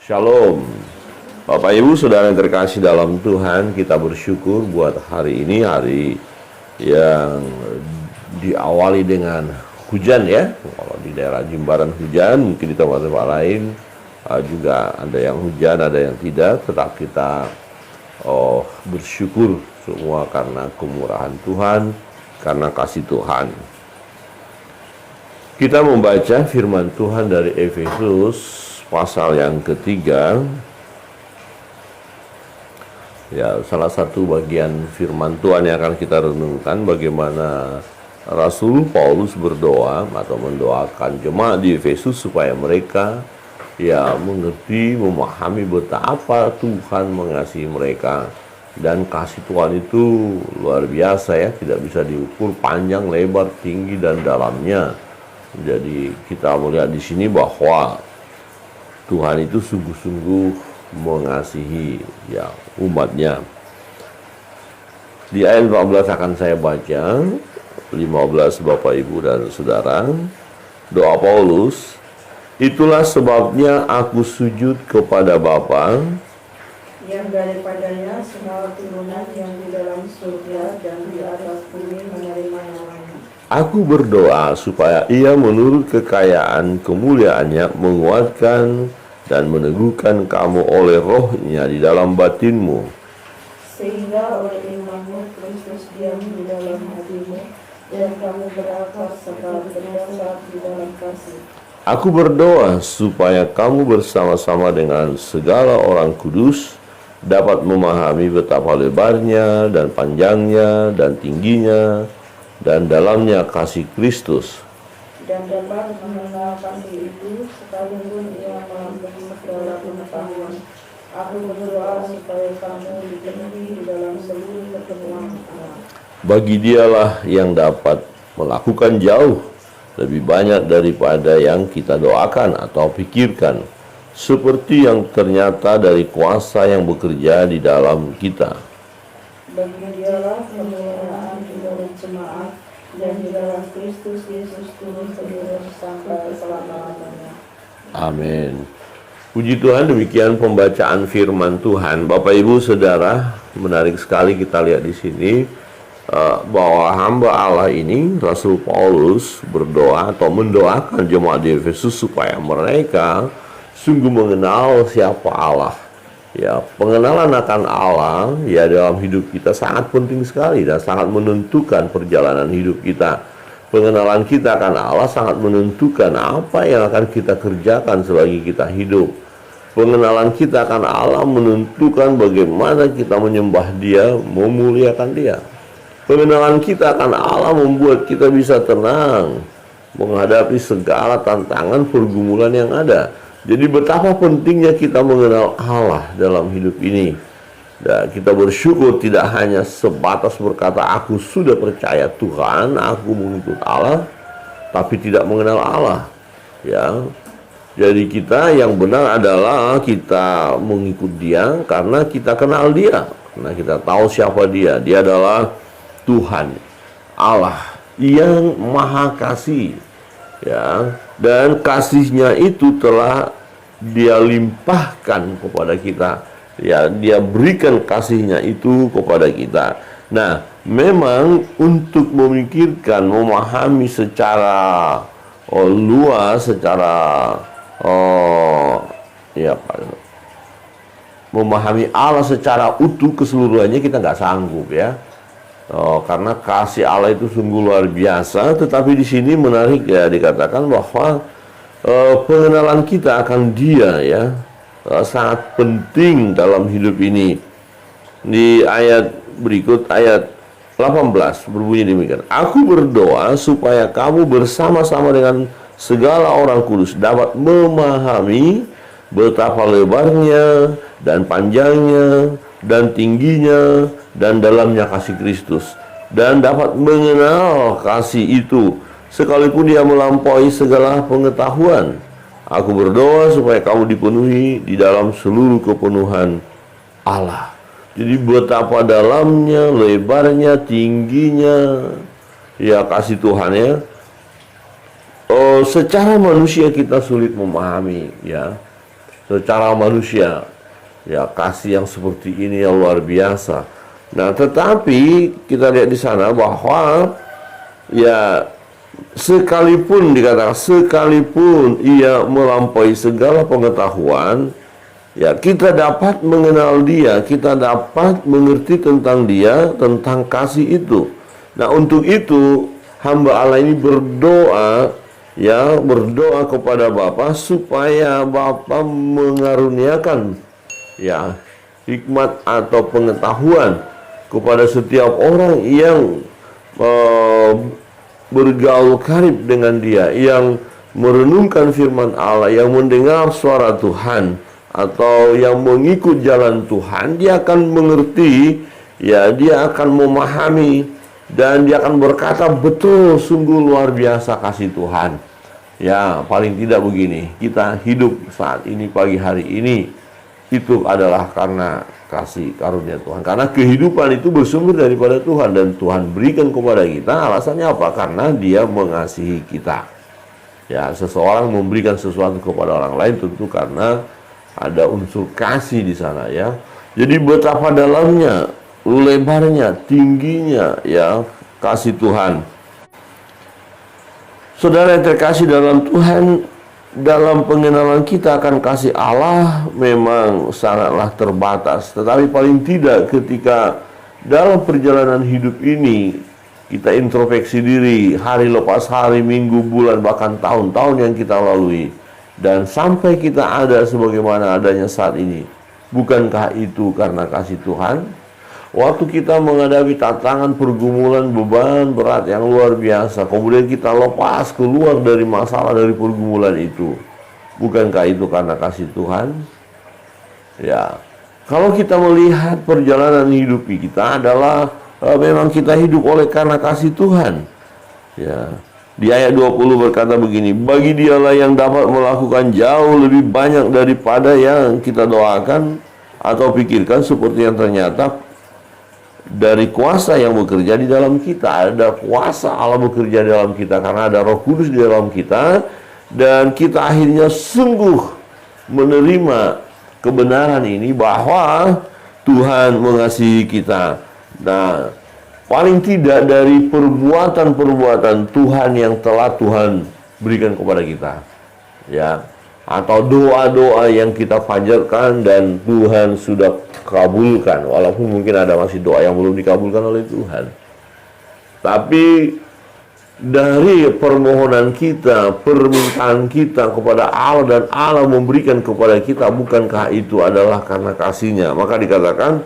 Shalom, Bapak Ibu Saudara yang terkasih dalam Tuhan. Kita bersyukur buat hari ini, hari yang diawali dengan hujan ya. Kalau di daerah Jimbaran hujan, mungkin di tempat-tempat lain juga ada yang hujan, ada yang tidak. Tetap kita bersyukur semua karena kemurahan Tuhan, karena kasih Tuhan. Kita membaca firman Tuhan dari Efesus pasal yang ketiga. Ya, salah satu bagian firman Tuhan yang akan kita renungkan bagaimana Rasul Paulus berdoa atau mendoakan jemaat di Efesus supaya mereka mengerti, memahami betapa Tuhan mengasihi mereka. Dan kasih Tuhan itu luar biasa ya, tidak bisa diukur panjang, lebar, tinggi, dan dalamnya. Jadi kita melihat di sini bahwa Tuhan itu sungguh-sungguh mengasihi umatnya. Di ayat 14 akan saya baca, 15 Bapak Ibu dan Saudara. Doa Paulus, itulah sebabnya aku sujud kepada Bapa, yang daripadanya segala turunan yang di dalam surga dan di atas bumi menerima namanya. Aku berdoa supaya ia menurut kekayaan kemuliaannya menguatkan dan meneguhkan kamu oleh rohnya di dalam batinmu, Sehingga oleh imanmu Kristus diam di dalam hatimu, dan kamu berakar serta berdasar di dalam kasih. Aku berdoa supaya kamu bersama-sama dengan segala orang kudus dapat memahami betapa lebarnya dan panjangnya dan tingginya dan dalamnya kasih Kristus, Dan dapat mengenal kasih itu sekalipun ia melampaui segala pengetahuan. Aku berdoa supaya kamu dipenuhi di dalam seluruh kepenuhan Allah. Bagi dialah yang dapat melakukan jauh lebih banyak daripada yang kita doakan atau pikirkan, seperti yang ternyata dari kuasa yang bekerja di dalam kita. Bagi dialah kemuliaan di dalam jemaat dan di dalam Kristus Yesus turun-temurun sampai selama-lamanya. Amin. Puji Tuhan, demikian pembacaan firman Tuhan. Bapak Ibu Saudara, menarik sekali kita lihat di sini bahwa hamba Allah ini, Rasul Paulus, berdoa atau mendoakan jemaat di Efesus supaya mereka sungguh mengenal siapa Allah. Ya, pengenalan akan Allah dalam hidup kita sangat penting sekali dan sangat menentukan perjalanan hidup kita. Pengenalan kita akan Allah sangat menentukan apa yang akan kita kerjakan selagi kita hidup. Pengenalan kita akan Allah menentukan bagaimana kita menyembah Dia, memuliakan Dia. Pengenalan kita akan Allah membuat kita bisa tenang menghadapi segala tantangan pergumulan yang ada. Jadi betapa pentingnya kita mengenal Allah dalam hidup ini. Dan kita bersyukur tidak hanya sebatas berkata aku sudah percaya Tuhan, aku mengikut Allah, tapi tidak mengenal Allah. Ya. Jadi kita yang benar adalah kita mengikut Dia karena kita kenal Dia, karena kita tahu siapa Dia. Dia adalah Tuhan, Allah yang Maha Kasih. Ya, dan kasihnya itu telah Dia limpahkan kepada kita. Ya, Dia berikan kasihnya itu kepada kita. Nah, memang untuk memikirkan, memahami secara luas, secara memahami Allah secara utuh keseluruhannya kita nggak sanggup ya. Karena kasih Allah itu sungguh luar biasa. Tetapi di sini menarik ya, dikatakan bahwa pengenalan kita akan Dia sangat penting dalam hidup ini. Di ayat berikut, ayat 18 berbunyi demikian. Aku berdoa supaya kamu bersama-sama dengan segala orang kudus dapat memahami betapa lebarnya dan panjangnya dan tingginya dan dalamnya kasih Kristus, dan dapat mengenal kasih itu sekalipun dia melampaui segala pengetahuan. Aku berdoa supaya kamu dipenuhi di dalam seluruh kepenuhan Allah. Jadi betapa dalamnya, lebarnya, tingginya kasih Tuhan ya. Secara manusia kita sulit memahami ya. secara manusia. Ya, kasih yang seperti ini yang luar biasa. Nah, tetapi kita lihat di sana bahwa ya sekalipun dikatakan sekalipun ia melampaui segala pengetahuan, ya kita dapat mengenal dia, kita dapat mengerti tentang dia, tentang kasih itu. Nah, untuk itu hamba Allah ini berdoa, ya berdoa kepada Bapa supaya Bapa mengaruniakan ya hikmat atau pengetahuan kepada setiap orang yang bergaul karib dengan dia, yang merenungkan firman Allah, yang mendengar suara Tuhan, atau yang mengikut jalan Tuhan. Dia akan mengerti, ya dia akan memahami, dan dia akan berkata, betul, sungguh luar biasa kasih Tuhan. Ya, paling tidak begini, kita hidup saat ini, pagi hari ini, itu adalah karena kasih karunia Tuhan. Karena kehidupan itu bersumber daripada Tuhan, dan Tuhan berikan kepada kita. Alasannya apa? Karena dia mengasihi kita. Ya, seseorang memberikan sesuatu kepada orang lain tentu karena ada unsur kasih di sana, ya. Jadi betapa dalamnya, lebarnya, tingginya ya kasih Tuhan. Saudara yang terkasih dalam Tuhan, dalam pengenalan kita akan kasih Allah memang sangatlah terbatas. Tetapi paling tidak ketika dalam perjalanan hidup ini kita introspeksi diri hari lepas hari, minggu, bulan, bahkan tahun-tahun yang kita lalui, dan sampai kita ada sebagaimana adanya saat ini. Bukankah itu karena kasih Tuhan? Waktu kita menghadapi tantangan, pergumulan, beban berat yang luar biasa, kemudian kita lepas keluar dari masalah, dari pergumulan itu, bukankah itu karena kasih Tuhan? Ya, kalau kita melihat perjalanan hidup kita adalah memang kita hidup oleh karena kasih Tuhan. Ya, di ayat 20 berkata begini, bagi dialah yang dapat melakukan jauh lebih banyak daripada yang kita doakan atau pikirkan, seperti yang ternyata dari kuasa yang bekerja di dalam kita. Ada kuasa Allah bekerja di dalam kita karena ada Roh Kudus di dalam kita, dan kita akhirnya sungguh menerima kebenaran ini bahwa Tuhan mengasihi kita. Nah, paling tidak dari perbuatan-perbuatan Tuhan yang telah Tuhan berikan kepada kita, ya, atau doa-doa yang kita panjatkan dan Tuhan sudah kabulkan, walaupun mungkin ada masih doa yang belum dikabulkan oleh Tuhan. Tapi dari permohonan kita, permintaan kita kepada Allah, dan Allah memberikan kepada kita, bukankah itu adalah karena kasih-Nya? Maka dikatakan,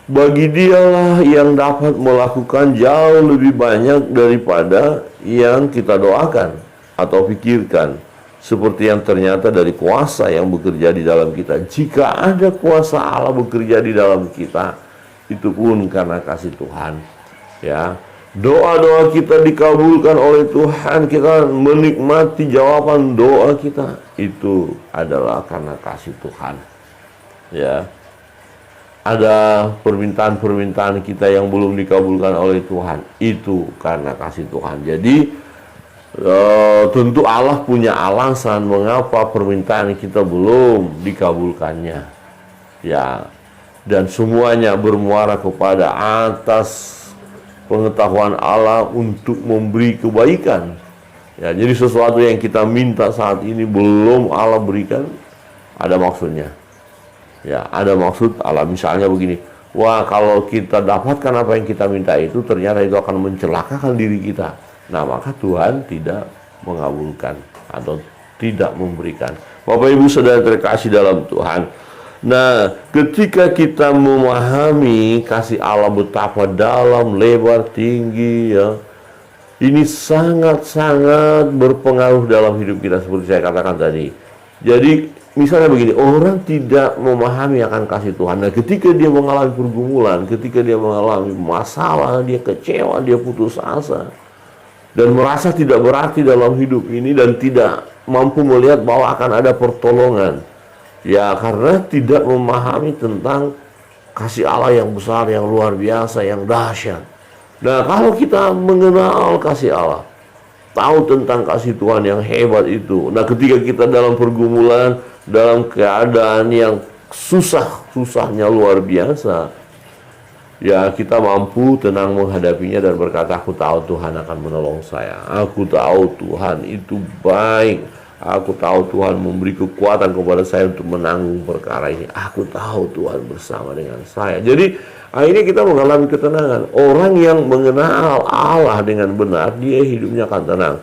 bagi dialah yang dapat melakukan jauh lebih banyak daripada yang kita doakan atau pikirkan, seperti yang ternyata dari kuasa yang bekerja di dalam kita. Jika ada kuasa Allah bekerja di dalam kita, itu pun karena kasih Tuhan. Ya, doa-doa kita dikabulkan oleh Tuhan, kita menikmati jawaban doa kita, itu adalah karena kasih Tuhan. Ya, ada permintaan-permintaan kita yang belum dikabulkan oleh Tuhan, itu karena kasih Tuhan. Jadi tentu Allah punya alasan mengapa permintaan kita belum dikabulkannya, ya, dan semuanya bermuara kepada atas pengetahuan Allah untuk memberi kebaikan. Ya, jadi sesuatu yang kita minta saat ini belum Allah berikan, ada maksudnya. Ya, ada maksud Allah. Misalnya begini, wah, kalau kita dapatkan apa yang kita minta itu, ternyata itu akan mencelakakan diri kita. Nah, maka Tuhan tidak mengabulkan atau tidak memberikan. Bapak Ibu Saudara terkasih dalam Tuhan. Nah, ketika kita memahami kasih Allah betapa dalam, lebar, tinggi, ya, ini sangat-sangat berpengaruh dalam hidup kita seperti saya katakan tadi. Jadi, misalnya begini, orang tidak memahami akan kasih Tuhan. Nah, ketika dia mengalami pergumulan, ketika dia mengalami masalah, dia kecewa, dia putus asa, dan merasa tidak berarti dalam hidup ini, dan tidak mampu melihat bahwa akan ada pertolongan. Ya, karena tidak memahami tentang kasih Allah yang besar, yang luar biasa, yang dahsyat. Nah, kalau kita mengenal kasih Allah, tahu tentang kasih Tuhan yang hebat itu. Nah, ketika kita dalam pergumulan, dalam keadaan yang susahnya luar biasa, ya kita mampu tenang menghadapinya dan berkata, aku tahu Tuhan akan menolong saya. Aku tahu Tuhan itu baik. Aku tahu Tuhan memberi kekuatan kepada saya untuk menanggung perkara ini. Aku tahu Tuhan bersama dengan saya. Jadi akhirnya kita mengalami ketenangan. Orang yang mengenal Allah dengan benar, dia hidupnya akan tenang.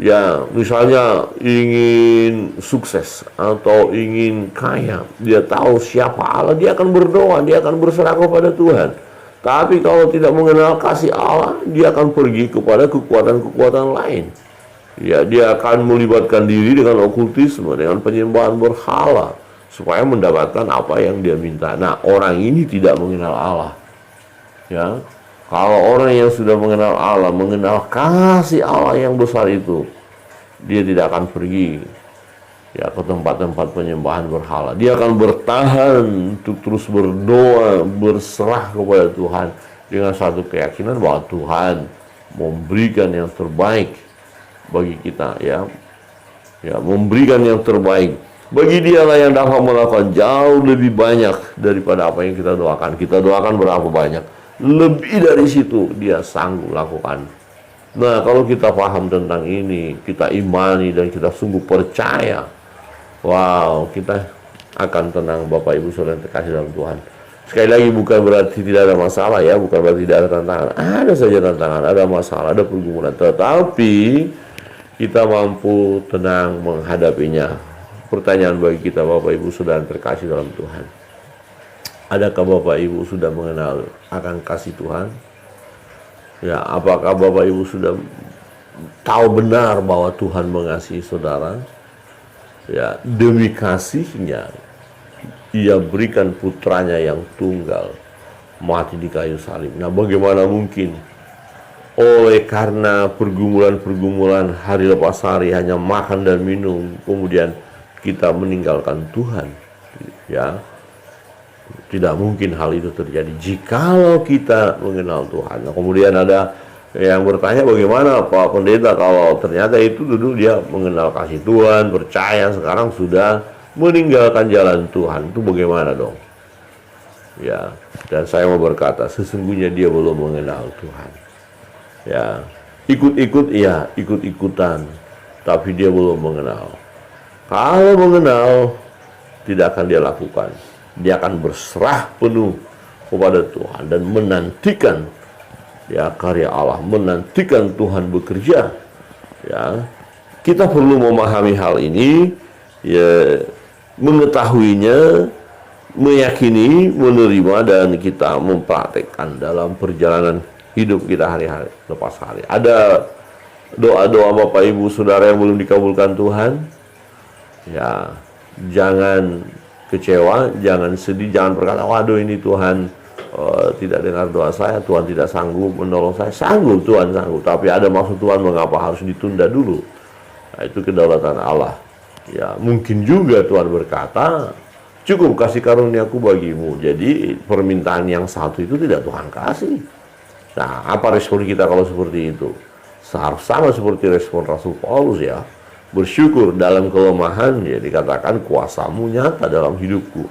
Ya, misalnya ingin sukses atau ingin kaya, dia tahu siapa Allah, dia akan berdoa, dia akan berserah kepada Tuhan. Tapi kalau tidak mengenal kasih Allah, dia akan pergi kepada kekuatan-kekuatan lain. Ya, dia akan melibatkan diri dengan okultisme, dengan penyembahan berhala, supaya mendapatkan apa yang dia minta. Nah, orang ini tidak mengenal Allah. Ya, kalau orang yang sudah mengenal Allah, mengenal kasih Allah yang besar itu, dia tidak akan pergi ya ke tempat-tempat penyembahan berhala. Dia akan bertahan untuk terus berdoa, berserah kepada Tuhan dengan satu keyakinan bahwa Tuhan memberikan yang terbaik bagi kita, ya memberikan yang terbaik. Bagi dialah yang dapat melakukan jauh lebih banyak daripada apa yang kita doakan. Kita doakan berapa banyak, lebih dari situ dia sanggup lakukan. Nah, kalau kita paham tentang ini, kita imani dan kita sungguh percaya, wow, kita akan tenang, Bapak Ibu Saudara yang terkasih dalam Tuhan. Sekali lagi, bukan berarti tidak ada masalah, ya, bukan berarti tidak ada tantangan. Ada saja tantangan, ada masalah, ada pergumulan, tetapi kita mampu tenang menghadapinya. Pertanyaan bagi kita, Bapak Ibu Saudara yang terkasih dalam Tuhan, adakah Bapak Ibu sudah mengenal akan kasih Tuhan? Ya, apakah Bapak Ibu sudah tahu benar bahwa Tuhan mengasihi saudara? Ya, demi kasihnya Ia berikan putranya yang tunggal mati di kayu salib. Nah, bagaimana mungkin oleh karena pergumulan-pergumulan hari lepas hari, hanya makan dan minum, kemudian kita meninggalkan Tuhan? Ya, tidak mungkin hal itu terjadi jikalau kita mengenal Tuhan. Nah, kemudian ada yang bertanya, bagaimana Pak Pendeta kalau ternyata itu dulu dia mengenal kasih Tuhan, percaya, sekarang sudah meninggalkan jalan Tuhan, itu bagaimana dong? Ya, dan saya mau berkata, sesungguhnya dia belum mengenal Tuhan. Ya, ikut-ikut, iya, ikut-ikutan, tapi dia belum mengenal. Kalau mengenal, tidak akan dia lakukan. Dia akan berserah penuh kepada Tuhan dan menantikan ya karya Allah, menantikan Tuhan bekerja. Ya, kita perlu memahami hal ini, ya, mengetahuinya, meyakini, menerima, dan kita mempraktekkan dalam perjalanan hidup kita hari-hari lepas hari. Ada doa-doa Bapak Ibu Saudara yang belum dikabulkan Tuhan, ya, jangan kecewa, jangan sedih, jangan berkata, waduh ini Tuhan tidak dengar doa saya, Tuhan tidak sanggup menolong saya. Sanggup, Tuhan sanggup, tapi ada maksud Tuhan mengapa harus ditunda dulu. Nah, itu kedaulatan Allah. Ya, mungkin juga Tuhan berkata, cukup kasih karuniaku bagimu. Jadi permintaan yang satu itu tidak Tuhan kasih. Nah, apa respon kita kalau seperti itu? Sama seperti respon Rasul Paulus, ya. Bersyukur dalam kelemahan, ya, dikatakan kuasamu nyata dalam hidupku,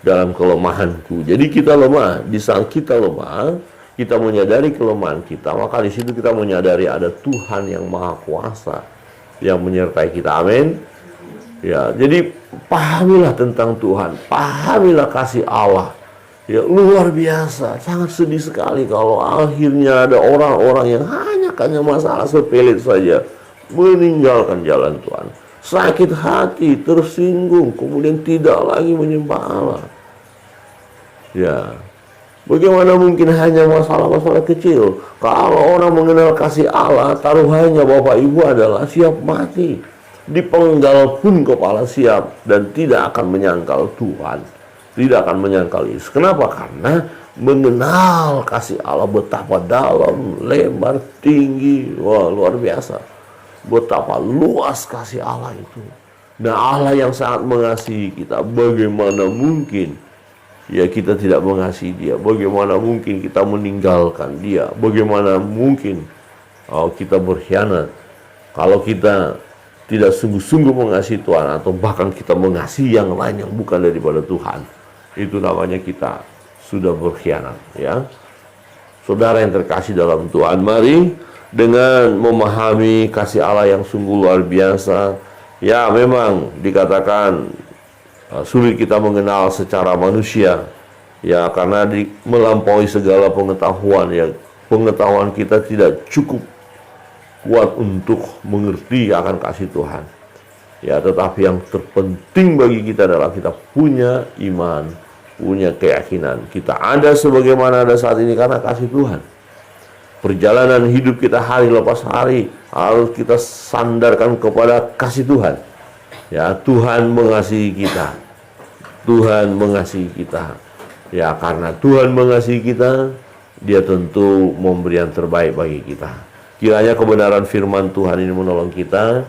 dalam kelemahanku. Jadi kita lemah. Di saat kita lemah, kita menyadari kelemahan kita, maka di situ kita menyadari ada Tuhan yang Maha Kuasa yang menyertai kita. Amin. Ya, jadi pahamilah tentang Tuhan, pahamilah kasih Allah. Ya, luar biasa, sangat sedih sekali kalau akhirnya ada orang-orang yang hanya karena masalah sepele saja meninggalkan jalan Tuhan. Sakit hati, tersinggung, kemudian tidak lagi menyembah Allah. Ya, bagaimana mungkin hanya masalah-masalah kecil? Kalau orang mengenal kasih Allah, taruhannya Bapak Ibu adalah siap mati, dipenggal pun kepala siap, dan tidak akan menyangkal Tuhan, tidak akan menyangkal Yesus. Kenapa? Karena mengenal kasih Allah betapa dalam, lebar, tinggi, wah, luar biasa. Betapa luas kasih Allah itu. Nah, Allah yang sangat mengasihi kita, bagaimana mungkin ya kita tidak mengasihi Dia? Bagaimana mungkin kita meninggalkan Dia? Bagaimana mungkin kita berkhianat Kalau kita tidak sungguh-sungguh mengasihi Tuhan, atau bahkan kita mengasihi yang lain yang bukan daripada Tuhan, itu namanya kita sudah berkhianat, ya. Saudara yang terkasih dalam Tuhan, mari dengan memahami kasih Allah yang sungguh luar biasa. Ya, memang dikatakan sulit kita mengenal secara manusia, ya, karena melampaui segala pengetahuan, ya. Pengetahuan kita tidak cukup kuat untuk mengerti akan kasih Tuhan, ya. Tetapi yang terpenting bagi kita adalah kita punya iman, punya keyakinan kita ada sebagaimana ada saat ini karena kasih Tuhan. Perjalanan hidup kita hari lepas hari harus kita sandarkan kepada kasih Tuhan, ya. Tuhan mengasihi kita, Tuhan mengasihi kita, ya. Karena Tuhan mengasihi kita, Dia tentu memberi yang terbaik bagi kita. Kiranya kebenaran firman Tuhan ini menolong kita.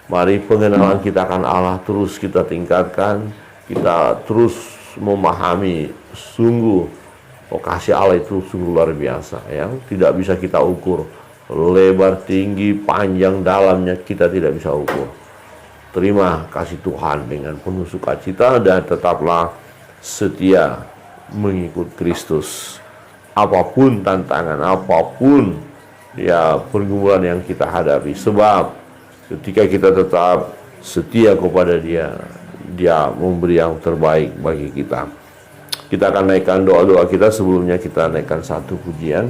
Mari pengenalan kita akan Allah terus kita tingkatkan. Kita terus memahami sungguh kasih Allah itu sungguh luar biasa, ya. Tidak bisa kita ukur. Lebar, tinggi, panjang, dalamnya kita tidak bisa ukur. Terima kasih Tuhan dengan penuh sukacita dan tetaplah setia mengikut Kristus. Apapun tantangan, apapun, ya, pergumulan yang kita hadapi, sebab ketika kita tetap setia kepada Dia, Dia memberi yang terbaik bagi kita. Kita akan naikkan doa-doa kita. Sebelumnya kita naikkan satu pujian.